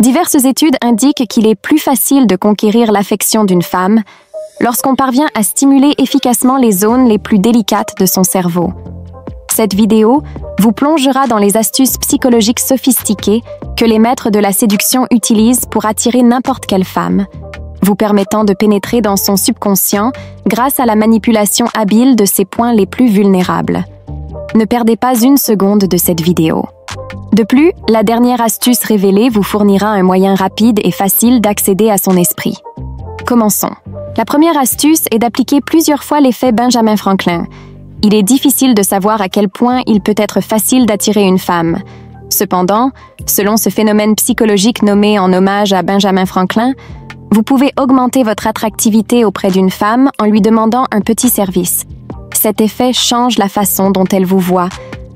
Diverses études indiquent qu'il est plus facile de conquérir l'affection d'une femme lorsqu'on parvient à stimuler efficacement les zones les plus délicates de son cerveau. Cette vidéo vous plongera dans les astuces psychologiques sophistiquées que les maîtres de la séduction utilisent pour attirer n'importe quelle femme, vous permettant de pénétrer dans son subconscient grâce à la manipulation habile de ses points les plus vulnérables. Ne perdez pas une seconde de cette vidéo. De plus, la dernière astuce révélée vous fournira un moyen rapide et facile d'accéder à son esprit. Commençons. La première astuce est d'appliquer plusieurs fois l'effet Benjamin Franklin. Il est difficile de savoir à quel point il peut être facile d'attirer une femme. Cependant, selon ce phénomène psychologique nommé en hommage à Benjamin Franklin, vous pouvez augmenter votre attractivité auprès d'une femme en lui demandant un petit service. Cet effet change la façon dont elle vous voit,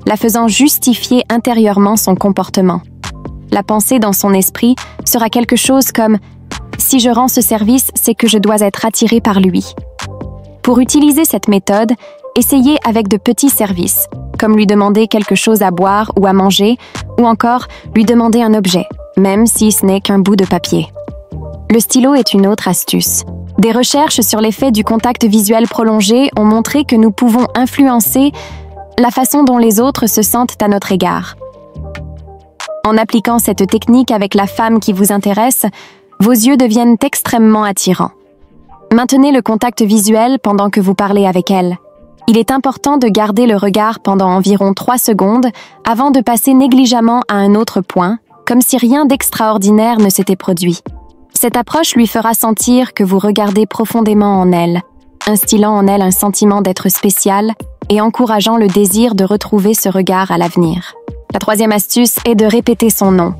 la faisant justifier intérieurement son comportement. La pensée dans son esprit sera quelque chose comme « Si je rends ce service, c'est que je dois être attiré par lui ». Pour utiliser cette méthode, essayez avec de petits services, comme lui demander quelque chose à boire ou à manger, ou encore lui demander un objet, même si ce n'est qu'un bout de papier. Le stylo est une autre astuce. Des recherches sur l'effet du contact visuel prolongé ont montré que nous pouvons influencer la façon dont les autres se sentent à notre égard. En appliquant cette technique avec la femme qui vous intéresse, vos yeux deviennent extrêmement attirants. Maintenez le contact visuel pendant que vous parlez avec elle. Il est important de garder le regard pendant environ 3 secondes avant de passer négligemment à un autre point, comme si rien d'extraordinaire ne s'était produit. Cette approche lui fera sentir que vous regardez profondément en elle, instillant en elle un sentiment d'être spécial et encourageant le désir de retrouver ce regard à l'avenir. La troisième astuce est de répéter son nom.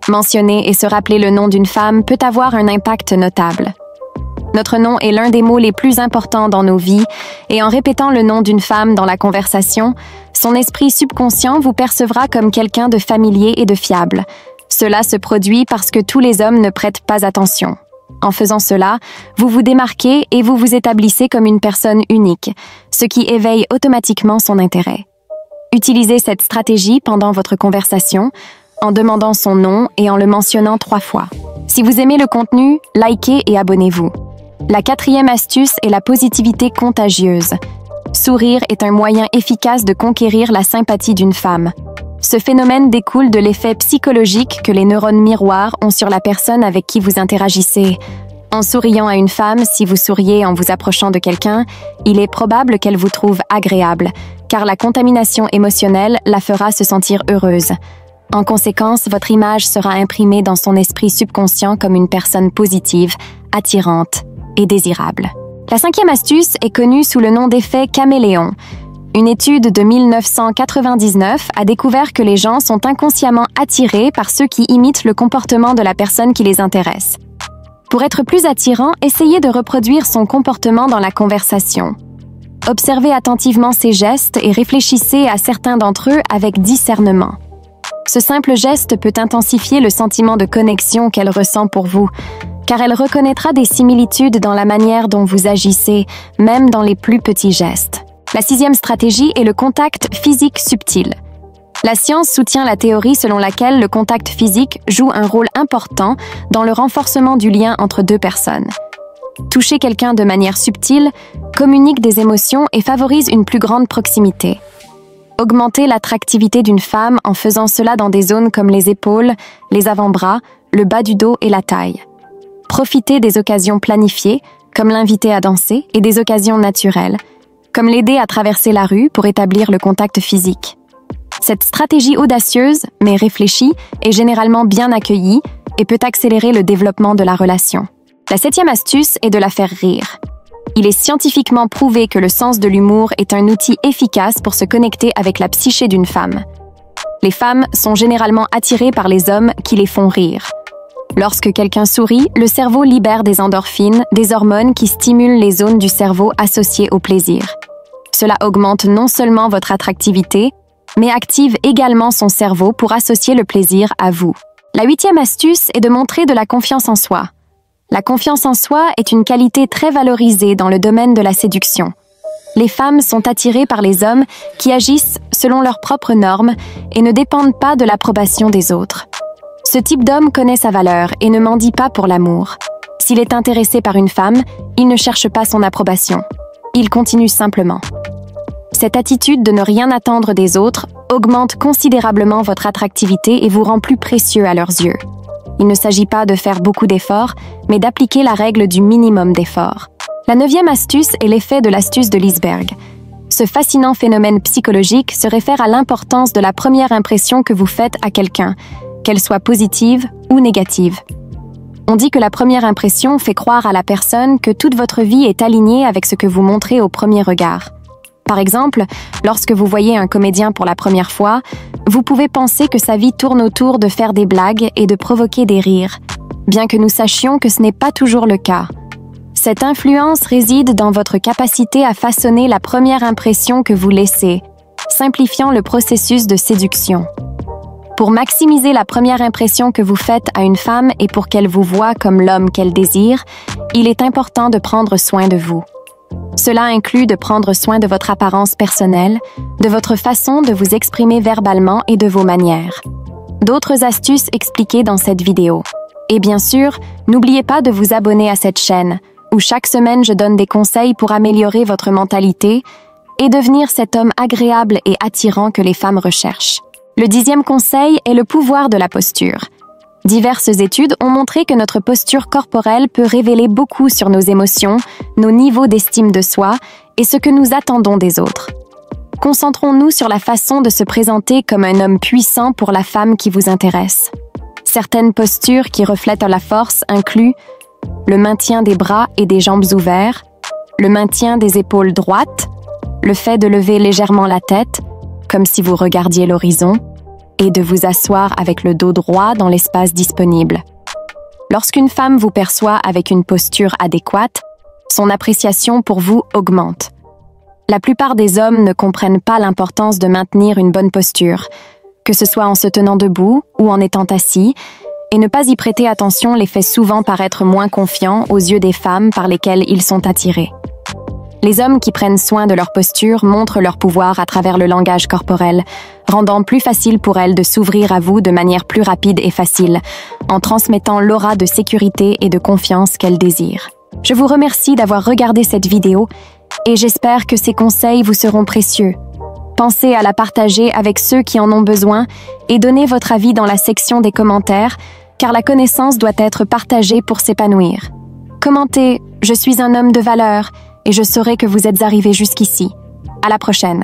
Mentionner et se rappeler le nom d'une femme peut avoir un impact notable. Notre nom est l'un des mots les plus importants dans nos vies, et en répétant le nom d'une femme dans la conversation, son esprit subconscient vous percevra comme quelqu'un de familier et de fiable. Cela se produit parce que tous les hommes ne prêtent pas attention. En faisant cela, vous vous démarquez et vous vous établissez comme une personne unique, ce qui éveille automatiquement son intérêt. Utilisez cette stratégie pendant votre conversation, en demandant son nom et en le mentionnant 3 fois. Si vous aimez le contenu, likez et abonnez-vous. La quatrième astuce est la positivité contagieuse. Sourire est un moyen efficace de conquérir la sympathie d'une femme. Ce phénomène découle de l'effet psychologique que les neurones miroirs ont sur la personne avec qui vous interagissez. En souriant à une femme, si vous souriez en vous approchant de quelqu'un, il est probable qu'elle vous trouve agréable, car la contamination émotionnelle la fera se sentir heureuse. En conséquence, votre image sera imprimée dans son esprit subconscient comme une personne positive, attirante et désirable. La cinquième astuce est connue sous le nom d'effet caméléon. Une étude de 1999 a découvert que les gens sont inconsciemment attirés par ceux qui imitent le comportement de la personne qui les intéresse. Pour être plus attirant, essayez de reproduire son comportement dans la conversation. Observez attentivement ses gestes et réfléchissez à certains d'entre eux avec discernement. Ce simple geste peut intensifier le sentiment de connexion qu'elle ressent pour vous, car elle reconnaîtra des similitudes dans la manière dont vous agissez, même dans les plus petits gestes. La sixième stratégie est le contact physique subtil. La science soutient la théorie selon laquelle le contact physique joue un rôle important dans le renforcement du lien entre deux personnes. Toucher quelqu'un de manière subtile communique des émotions et favorise une plus grande proximité. Augmentez l'attractivité d'une femme en faisant cela dans des zones comme les épaules, les avant-bras, le bas du dos et la taille. Profitez des occasions planifiées, comme l'inviter à danser, et des occasions naturelles, comme l'aider à traverser la rue pour établir le contact physique. Cette stratégie audacieuse, mais réfléchie, est généralement bien accueillie et peut accélérer le développement de la relation. La septième astuce est de la faire rire. Il est scientifiquement prouvé que le sens de l'humour est un outil efficace pour se connecter avec la psyché d'une femme. Les femmes sont généralement attirées par les hommes qui les font rire. Lorsque quelqu'un sourit, le cerveau libère des endorphines, des hormones qui stimulent les zones du cerveau associées au plaisir. Cela augmente non seulement votre attractivité, mais active également son cerveau pour associer le plaisir à vous. La huitième astuce est de montrer de la confiance en soi. La confiance en soi est une qualité très valorisée dans le domaine de la séduction. Les femmes sont attirées par les hommes qui agissent selon leurs propres normes et ne dépendent pas de l'approbation des autres. Ce type d'homme connaît sa valeur et ne mendie pas pour l'amour. S'il est intéressé par une femme, il ne cherche pas son approbation. Il continue simplement. Cette attitude de ne rien attendre des autres augmente considérablement votre attractivité et vous rend plus précieux à leurs yeux. Il ne s'agit pas de faire beaucoup d'efforts, mais d'appliquer la règle du minimum d'efforts. La 9e astuce est l'effet de l'astuce de l'iceberg. Ce fascinant phénomène psychologique se réfère à l'importance de la première impression que vous faites à quelqu'un, qu'elle soit positive ou négative. On dit que la première impression fait croire à la personne que toute votre vie est alignée avec ce que vous montrez au premier regard. Par exemple, lorsque vous voyez un comédien pour la première fois, vous pouvez penser que sa vie tourne autour de faire des blagues et de provoquer des rires, bien que nous sachions que ce n'est pas toujours le cas. Cette influence réside dans votre capacité à façonner la première impression que vous laissez, simplifiant le processus de séduction. Pour maximiser la première impression que vous faites à une femme et pour qu'elle vous voie comme l'homme qu'elle désire, il est important de prendre soin de vous. Cela inclut de prendre soin de votre apparence personnelle, de votre façon de vous exprimer verbalement et de vos manières. D'autres astuces expliquées dans cette vidéo. Et bien sûr, n'oubliez pas de vous abonner à cette chaîne, où chaque semaine je donne des conseils pour améliorer votre mentalité et devenir cet homme agréable et attirant que les femmes recherchent. Le 10e conseil est le pouvoir de la posture. Diverses études ont montré que notre posture corporelle peut révéler beaucoup sur nos émotions, nos niveaux d'estime de soi et ce que nous attendons des autres. Concentrons-nous sur la façon de se présenter comme un homme puissant pour la femme qui vous intéresse. Certaines postures qui reflètent la force incluent le maintien des bras et des jambes ouverts, le maintien des épaules droites, le fait de lever légèrement la tête, comme si vous regardiez l'horizon, et de vous asseoir avec le dos droit dans l'espace disponible. Lorsqu'une femme vous perçoit avec une posture adéquate, son appréciation pour vous augmente. La plupart des hommes ne comprennent pas l'importance de maintenir une bonne posture, que ce soit en se tenant debout ou en étant assis, et ne pas y prêter attention les fait souvent paraître moins confiants aux yeux des femmes par lesquelles ils sont attirés. Les hommes qui prennent soin de leur posture montrent leur pouvoir à travers le langage corporel, rendant plus facile pour elles de s'ouvrir à vous de manière plus rapide et facile, en transmettant l'aura de sécurité et de confiance qu'elles désirent. Je vous remercie d'avoir regardé cette vidéo et j'espère que ces conseils vous seront précieux. Pensez à la partager avec ceux qui en ont besoin et donnez votre avis dans la section des commentaires, car la connaissance doit être partagée pour s'épanouir. Commentez « Je suis un homme de valeur » et je saurai que vous êtes arrivé jusqu'ici. À la prochaine.